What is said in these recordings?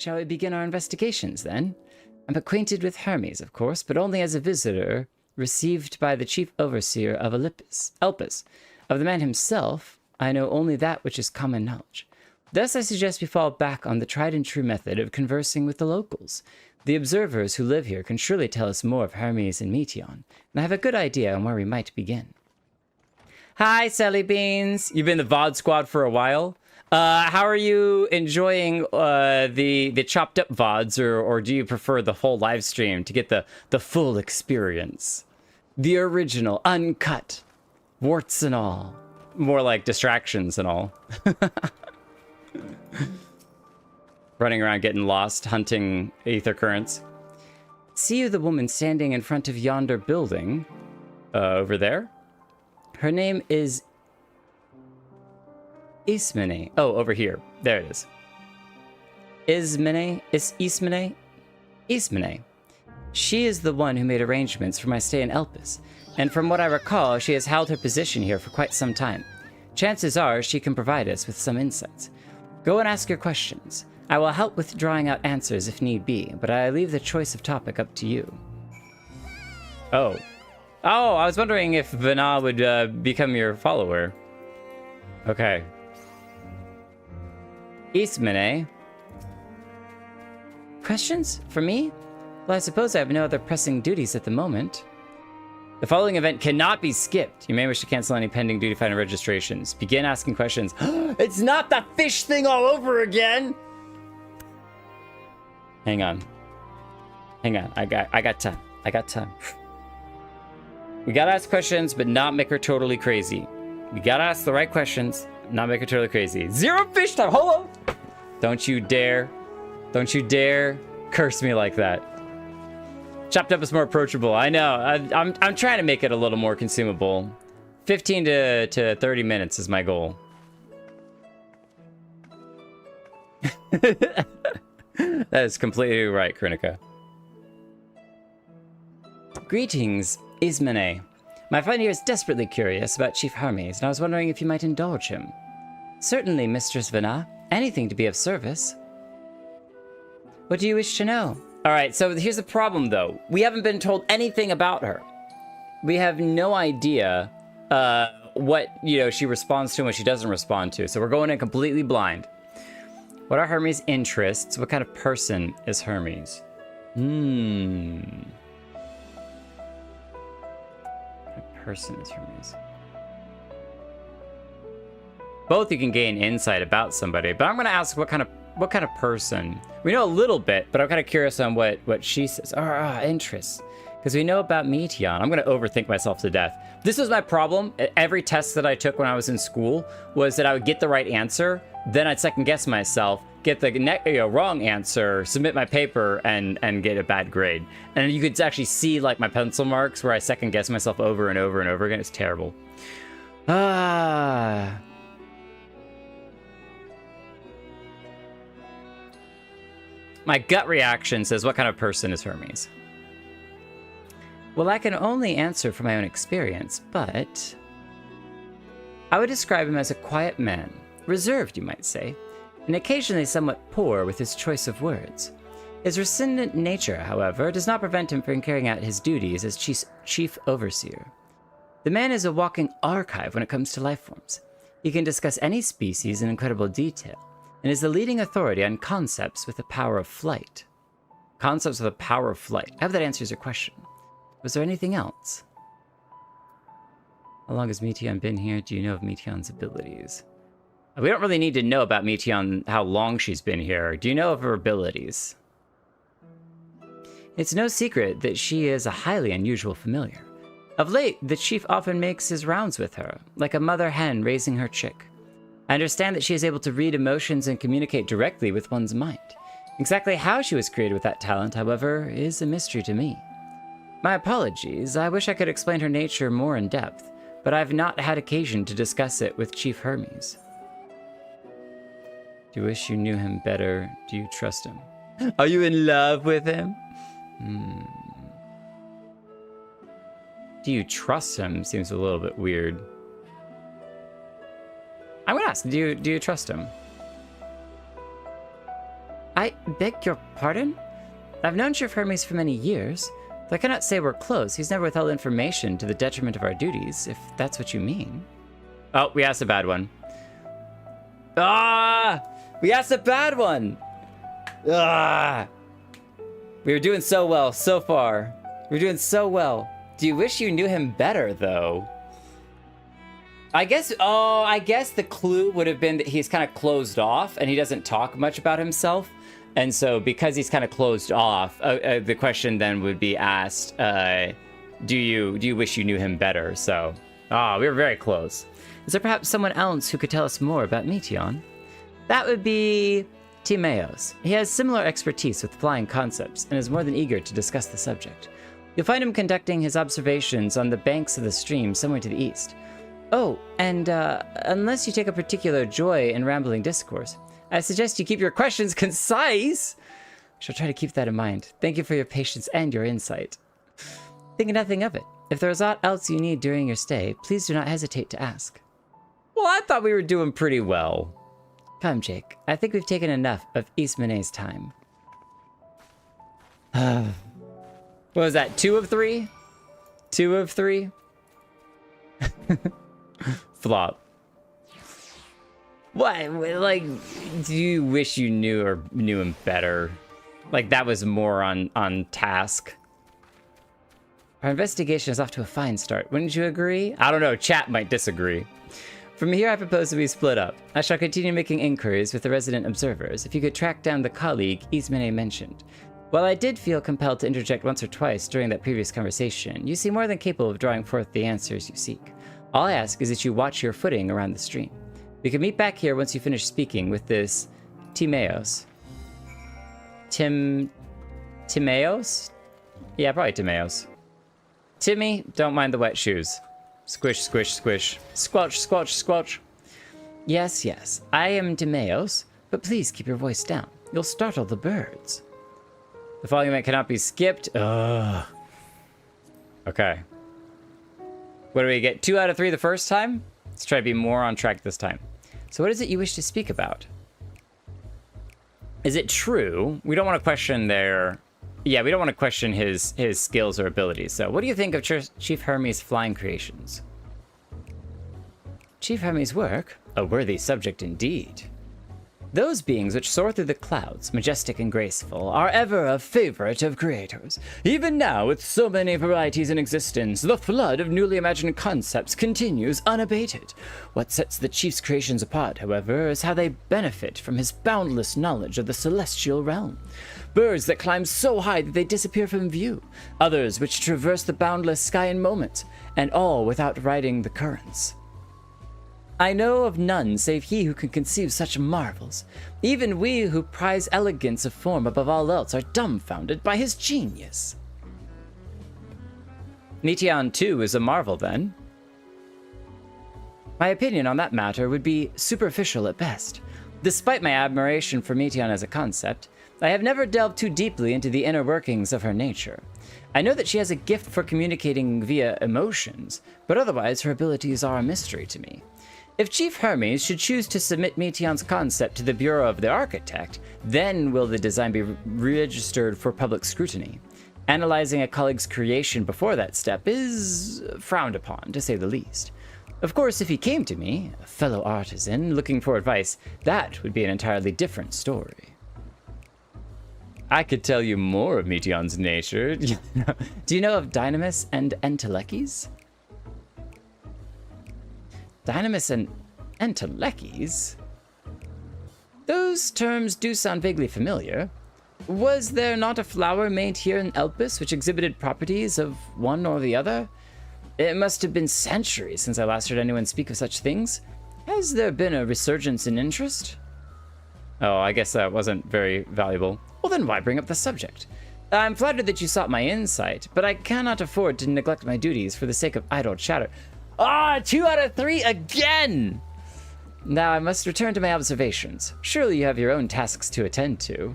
Shall we begin our investigations, then? I'm acquainted with Hermes, of course, but only as a visitor received by the chief overseer of Elpis. Of the man himself, I know only that which is common knowledge. Thus I suggest we fall back on the tried-and-true method of conversing with the locals. The observers who live here can surely tell us more of Hermes and Meteon, and I have a good idea on where we might begin. Hi, Sally Beans! You've been in the VOD squad for a while. How are you enjoying the chopped up VODs, or do you prefer the whole live stream to get the full experience? The original, uncut, warts and all. More like distractions and all. Running around getting lost, hunting ether currents. See you the woman standing in front of yonder building over there? Her name is Ismene. Oh, over here. There it is. Ismene? Ismene. She is the one who made arrangements for my stay in Elpis, and from what I recall, she has held her position here for quite some time. Chances are she can provide us with some insights. Go and ask your questions. I will help with drawing out answers if need be, but I leave the choice of topic up to you. Oh. Oh, I was wondering if Venat would become your follower. Okay. Ismene. Questions? For me? Well, I suppose I have no other pressing duties at the moment. The following event cannot be skipped. You may wish to cancel any pending duty finder registrations. Begin asking questions. It's not the fish thing all over again! Hang on. Hang on. I got time. I got time. We gotta ask questions, but not make her totally crazy. We gotta ask the right questions, not make her totally crazy. Zero fish time! Hold on! Don't you dare. Don't you dare curse me like that. Chopped up is more approachable. I know. I'm trying to make it a little more consumable. 15 to 30 minutes is my goal. That is completely right, Krinika. Greetings, Ismene. My friend here is desperately curious about Chief Hermes, and I was wondering if you might indulge him. Certainly, Mistress Venat. Anything to be of service. What do you wish to know? Alright, so here's the problem, though. We haven't been told anything about her. We have no idea what, she responds to and what she doesn't respond to. So we're going in completely blind. What are Hermes' interests? What kind of person is Hermes? What kind of person is Hermes? Both you can gain insight about somebody, but I'm going to ask what kind of person. We know a little bit, but I'm kind of curious on what she says. Interests. Because we know about Meteon. I'm going to overthink myself to death. This was my problem. Every test that I took when I was in school was that I would get the right answer, then I'd second guess myself, get the wrong answer, submit my paper, and get a bad grade. And you could actually see like my pencil marks where I second guess myself over and over and over again. It's terrible. My gut reaction says, what kind of person is Hermes? Well, I can only answer from my own experience, but I would describe him as a quiet man, reserved, you might say, and occasionally somewhat poor with his choice of words. His rescindent nature, however, does not prevent him from carrying out his duties as chief overseer. The man is a walking archive when it comes to life forms. He can discuss any species in incredible detail, and is the leading authority on concepts with the power of flight. Concepts with the power of flight. I hope that answers your question. Was there anything else? How long has Meteon been here? Do you know of Meteon's abilities? We don't really need to know about Meteon, how long she's been here. Do you know of her abilities? It's no secret that she is a highly unusual familiar. Of late, the chief often makes his rounds with her, like a mother hen raising her chick. I understand that she is able to read emotions and communicate directly with one's mind. Exactly how she was created with that talent, however, is a mystery to me. My apologies, I wish I could explain her nature more in depth, but I've not had occasion to discuss it with Chief Hermes. Do you wish you knew him better? Do you trust him? Are you in love with him? Do you trust him? Seems a little bit weird. I'm gonna ask, do you trust him? I beg your pardon? I've known Chief Hermes for many years, though I cannot say we're close. He's never withheld information to the detriment of our duties, if that's what you mean. Oh, we asked a bad one. Ah! We asked a bad one! Ah! We were doing so well so far. We're doing so well. Do you wish you knew him better, though? I guess the clue would have been that he's kind of closed off and he doesn't talk much about himself. And so because he's kind of closed off, the question then would be asked, do you wish you knew him better? So, we were very close. Is there perhaps someone else who could tell us more about Meteon? That would be Timaeus. He has similar expertise with flying concepts and is more than eager to discuss the subject. You'll find him conducting his observations on the banks of the stream somewhere to the east. Oh, and unless you take a particular joy in rambling discourse, I suggest you keep your questions concise. I shall try to keep that in mind. Thank you for your patience and your insight. Think nothing of it. If there is aught else you need during your stay, please do not hesitate to ask. Well, I thought we were doing pretty well. Come, Jake. I think we've taken enough of Ismane's time. What was that? 2 of 3? 2 of 3? Flop. What? Like, do you wish you knew him better? Like, that was more on task. Our investigation is off to a fine start. Wouldn't you agree? I don't know. Chat might disagree. From here, I propose that we split up. I shall continue making inquiries with the resident observers if you could track down the colleague Ismene mentioned. While I did feel compelled to interject once or twice during that previous conversation, you seem more than capable of drawing forth the answers you seek. All I ask is that you watch your footing around the stream. We can meet back here once you finish speaking with this Timaeus. Timaeus? Yeah, probably Timaeus. Timmy, don't mind the wet shoes. Squish, squish, squish. Squelch, squelch, squelch. Yes, yes, I am Timaeus, but please keep your voice down. You'll startle the birds. The following event cannot be skipped. Ugh. Okay. What do we get? 2 out of 3 the first time? Let's try to be more on track this time. So what is it you wish to speak about? Is it true? We don't want to question their... Yeah, we don't want to question his skills or abilities. So what do you think of Chief Hermes' flying creations? Chief Hermes' work? A worthy subject indeed. Those beings which soar through the clouds, majestic and graceful, are ever a favorite of creators. Even now, with so many varieties in existence, the flood of newly imagined concepts continues unabated. What sets the chief's creations apart, however, is how they benefit from his boundless knowledge of the celestial realm. Birds that climb so high that they disappear from view, others which traverse the boundless sky in moments, and all without riding the currents. I know of none save he who can conceive such marvels. Even we who prize elegance of form above all else are dumbfounded by his genius. Meteon too is a marvel, then? My opinion on that matter would be superficial at best. Despite my admiration for Meteon as a concept, I have never delved too deeply into the inner workings of her nature. I know that she has a gift for communicating via emotions, but otherwise her abilities are a mystery to me. If Chief Hermes should choose to submit Meteon's concept to the Bureau of the Architect, then will the design be registered for public scrutiny. Analyzing a colleague's creation before that step is frowned upon, to say the least. Of course, if he came to me, a fellow artisan, looking for advice, that would be an entirely different story. I could tell you more of Meteon's nature. Do you know of Dynamis and Entelechyes? Dynamis and Entelechyes? Those terms do sound vaguely familiar. Was there not a flower made here in Elpis which exhibited properties of one or the other? It must have been centuries since I last heard anyone speak of such things. Has there been a resurgence in interest? Oh, I guess that wasn't very valuable. Well, then why bring up the subject? I'm flattered that you sought my insight, but I cannot afford to neglect my duties for the sake of idle chatter. 2 out of 3 again! Now I must return to my observations. Surely you have your own tasks to attend to.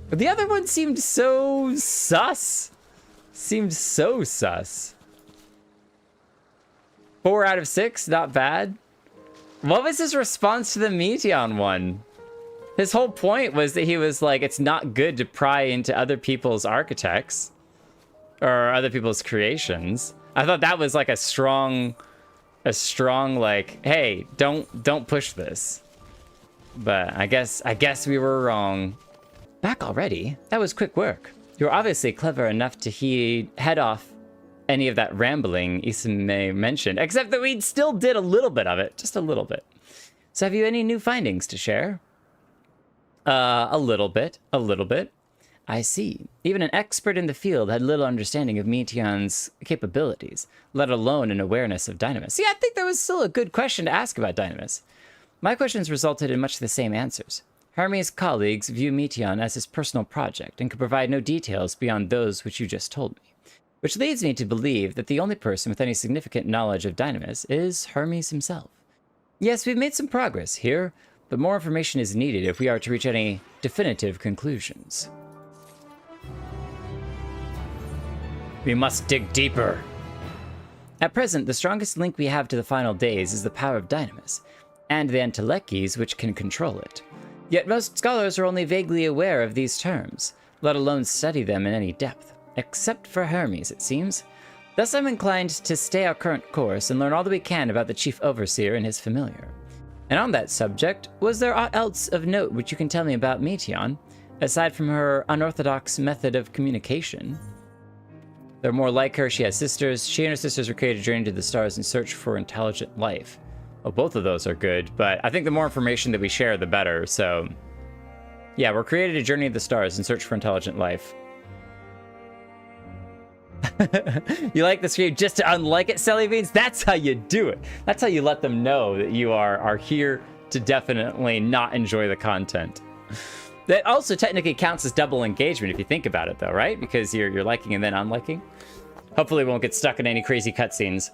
But the other one seemed so sus. 4 out of 6, not bad. What was his response to the Meteon one? His whole point was that he was like, it's not good to pry into other people's architects or other people's creations. I thought that was like a strong like, hey, don't push this. But I guess we were wrong. Back already? That was quick work. You're obviously clever enough to head off any of that rambling Isame mentioned, except that we still did a little bit of it, just a little bit. So have you any new findings to share? A little bit. I see. Even an expert in the field had little understanding of Meteon's capabilities, let alone an awareness of Dynamis. See, I think that was still a good question to ask about Dynamis. My questions resulted in much the same answers. Hermes' colleagues view Meteon as his personal project and could provide no details beyond those which you just told me. Which leads me to believe that the only person with any significant knowledge of Dynamis is Hermes himself. Yes, we've made some progress here, but more information is needed if we are to reach any definitive conclusions. We must dig deeper. At present, the strongest link we have to the final days is the power of Dynamis, and the entelechies which can control it. Yet most scholars are only vaguely aware of these terms, let alone study them in any depth. Except for Hermes, it seems. Thus I'm inclined to stay our current course and learn all that we can about the Chief Overseer and his familiar. And on that subject, was there aught else of note which you can tell me about Meteon, aside from her unorthodox method of communication? They're more like her, she has sisters. She and her sisters were created to journey to the stars in search for intelligent life. Well, both of those are good, but I think the more information that we share, the better, so... Yeah, we're created to journey to the stars in search for intelligent life. You like the stream just to unlike it, Selly Beans? That's how you do it. That's how you let them know that you are here to definitely not enjoy the content. That also technically counts as double engagement if you think about it, though, right? Because you're liking and then unliking. Hopefully we won't get stuck in any crazy cutscenes.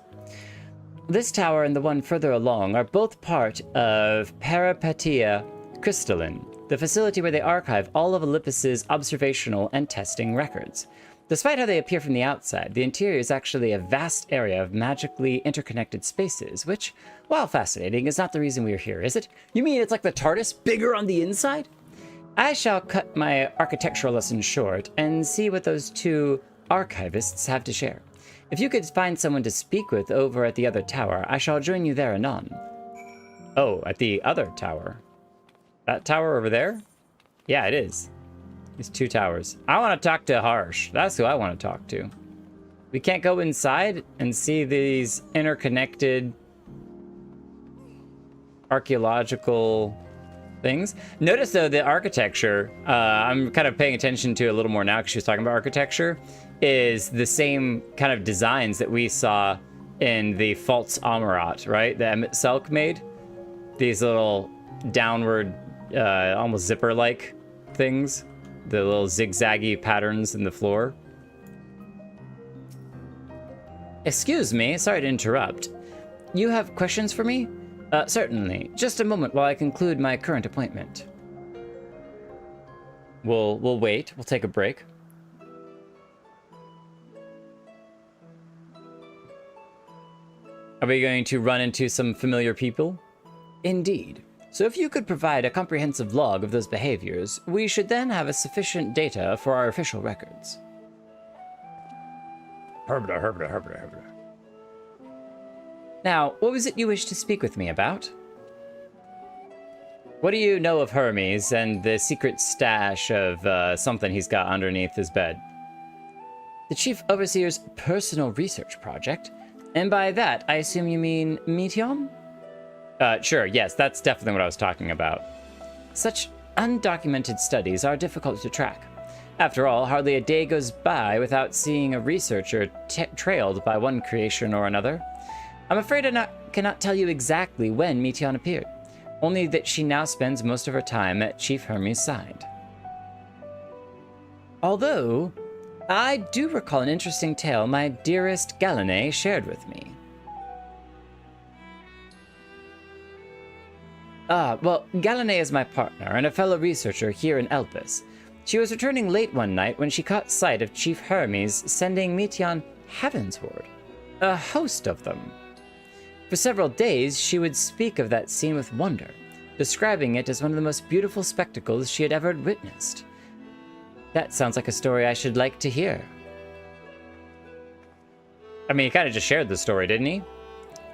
This tower and the one further along are both part of Peripetia Crystalline, the facility where they archive all of Olympus's observational and testing records. Despite how they appear from the outside, the interior is actually a vast area of magically interconnected spaces, which, while fascinating, is not the reason we are here, is it? You mean it's like the TARDIS, bigger on the inside? I shall cut my architectural lesson short and see what those two archivists have to share. If you could find someone to speak with over at the other tower, I shall join you there anon. Oh, at the other tower? That tower over there? Yeah, it is. These two towers. I want to talk to Harsh. That's who I want to talk to. We can't go inside and see these interconnected archaeological things. Notice, though, the architecture, I'm kind of paying attention to a little more now because she was talking about architecture, is the same kind of designs that we saw in the False Amarat, right? That Emmett Selk made. These little downward, almost zipper-like things. The little zigzaggy patterns in the floor. Excuse me, sorry to interrupt. You have questions for me? Certainly. Just a moment while I conclude my current appointment. We'll wait. We'll take a break. Are we going to run into some familiar people? Indeed. So if you could provide a comprehensive log of those behaviors, we should then have a sufficient data for our official records. Herbda. Now, what was it you wished to speak with me about? What do you know of Hermes and the secret stash of something he's got underneath his bed? The Chief Overseer's personal research project? And by that, I assume you mean Meteon? Sure, yes, that's definitely what I was talking about. Such undocumented studies are difficult to track. After all, hardly a day goes by without seeing a researcher trailed by one creation or another. I'm afraid I cannot tell you exactly when Meteon appeared, only that she now spends most of her time at Chief Hermes' side. Although, I do recall an interesting tale my dearest Galenay shared with me. Well, Galenay is my partner and a fellow researcher here in Elpis. She was returning late one night when she caught sight of Chief Hermes sending Meteon heavensward. A host of them. For several days, she would speak of that scene with wonder, describing it as one of the most beautiful spectacles she had ever witnessed. That sounds like a story I should like to hear. I mean, he kind of just shared the story, didn't he?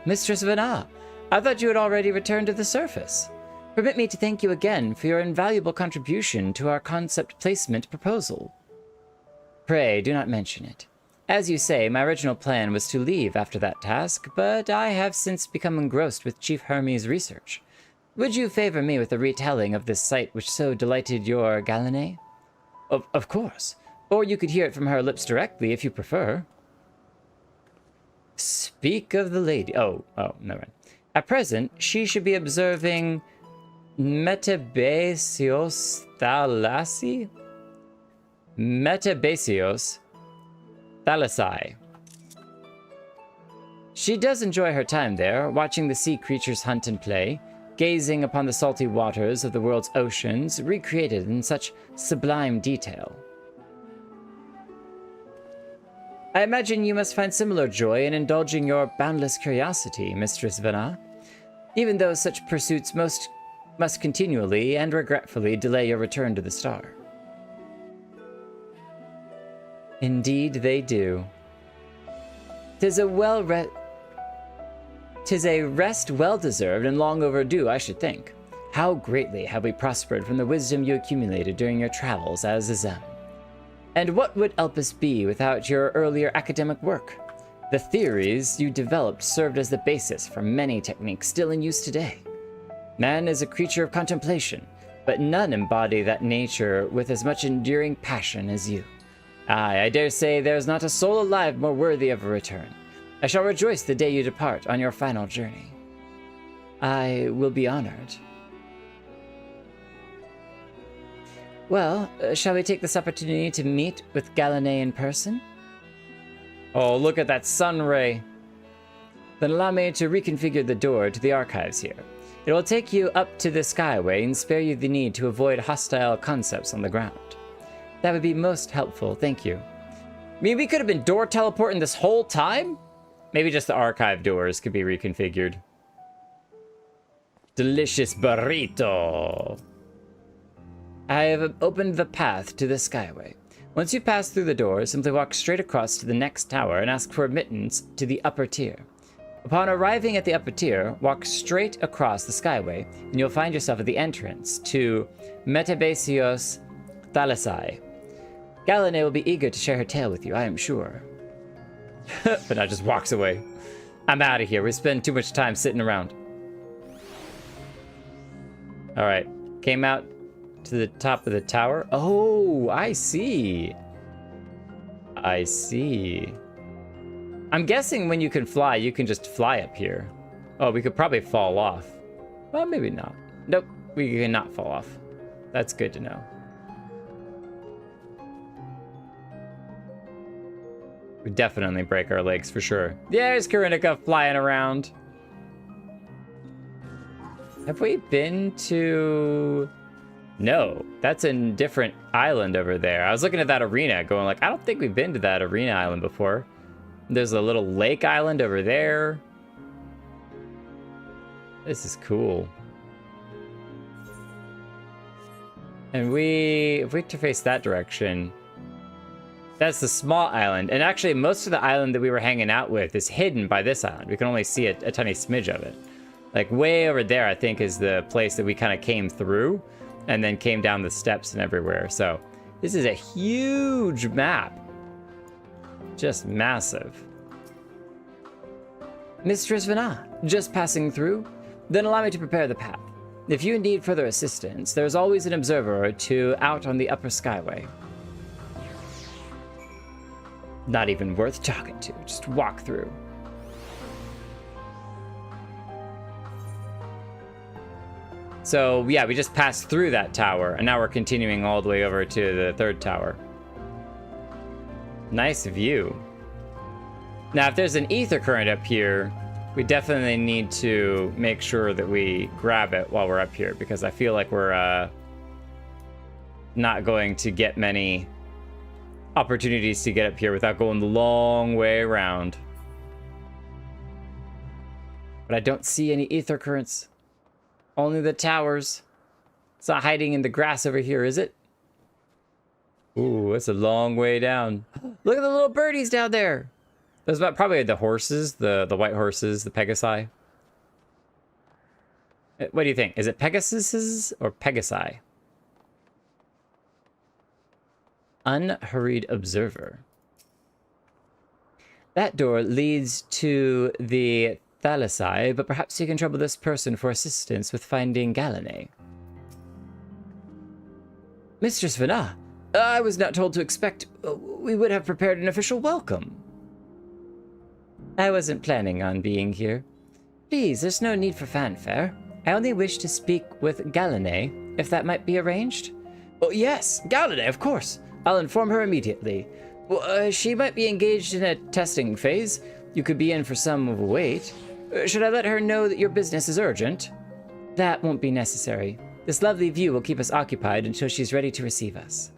Mistress Venat, I thought you had already returned to the surface. Permit me to thank you again for your invaluable contribution to our concept placement proposal. Pray, do not mention it. As you say, my original plan was to leave after that task, but I have since become engrossed with Chief Hermes' research. Would you favor me with a retelling of this sight which so delighted your Galenay? Of course. Or you could hear it from her lips directly, if you prefer. Speak of the lady. Oh, never mind. At present, she should be observing Metabasios Thalasi? Metabasios Thalasi. She does enjoy her time there, watching the sea creatures hunt and play, gazing upon the salty waters of the world's oceans, recreated in such sublime detail. I imagine you must find similar joy in indulging your boundless curiosity, Mistress Venat, even though such pursuits must continually and regretfully delay your return to the star. Indeed they do. 'Tis a rest well-deserved and long overdue, I should think. How greatly have we prospered from the wisdom you accumulated during your travels as a Zem. And what would Elpis be without your earlier academic work? The theories you developed served as the basis for many techniques still in use today. Man is a creature of contemplation, but none embody that nature with as much enduring passion as you. Aye, I dare say there is not a soul alive more worthy of a return. I shall rejoice the day you depart on your final journey. I will be honored. Well, shall we take this opportunity to meet with Galenay in person? Oh, look at that sun ray. Then allow me to reconfigure the door to the archives here. It will take you up to the skyway and spare you the need to avoid hostile concepts on the ground. That would be most helpful, thank you. I mean, we could have been door teleporting this whole time? Maybe just the archive doors could be reconfigured. Delicious burrito. I have opened the path to the skyway. Once you pass through the door, simply walk straight across to the next tower and ask for admittance to the upper tier. Upon arriving at the upper tier, walk straight across the skyway, and you'll find yourself at the entrance to Metabasios Thalasi. Galenay will be eager to share her tale with you, I am sure. But now just walks away. I'm out of here. We spend too much time sitting around. All right. Came out to the top of the tower. Oh, I see. I see. I'm guessing when you can fly, you can just fly up here. Oh, we could probably fall off. Well, maybe not. Nope, we cannot fall off. That's good to know. We definitely break our legs for sure. There's Karinika flying around. Have we been to... No, that's a different island over there. I was looking at that arena going like, I don't think we've been to that arena island before. There's a little lake island over there. This is cool. And if we face that direction, that's the small island. And actually, most of the island that we were hanging out with is hidden by this island. We can only see a tiny smidge of it. Like way over there, I think, is the place that we kind of came through and then came down the steps and everywhere. So this is a huge map. Just massive. Mistress Venat, just passing through? Then allow me to prepare the path. If you need further assistance, there is always an observer or two out on the upper skyway. Not even worth talking to, just walk through. So yeah, we just passed through that tower, and now we're continuing all the way over to the third tower. Nice view. Now, if there's an ether current up here, we definitely need to make sure that we grab it while we're up here, because I feel like we're not going to get many opportunities to get up here without going the long way around. But I don't see any ether currents. Only the towers. It's not hiding in the grass over here, is it? Ooh, it's a long way down. Look at the little birdies down there. Those probably the horses, the white horses, the Pegasi. What do you think? Is it Pegasuses or Pegasi? Unhurried observer. That door leads to the Thalassai, but perhaps you can trouble this person for assistance with finding Galenay. Mistress Venat, I was not told to expect. We would have prepared an official welcome. I wasn't planning on being here. Please, there's no need for fanfare. I only wish to speak with Galenay, if that might be arranged. Oh, yes, Galenay, of course. I'll inform her immediately. Well, she might be engaged in a testing phase. You could be in for some wait. Should I let her know that your business is urgent? That won't be necessary. This lovely view will keep us occupied until she's ready to receive us.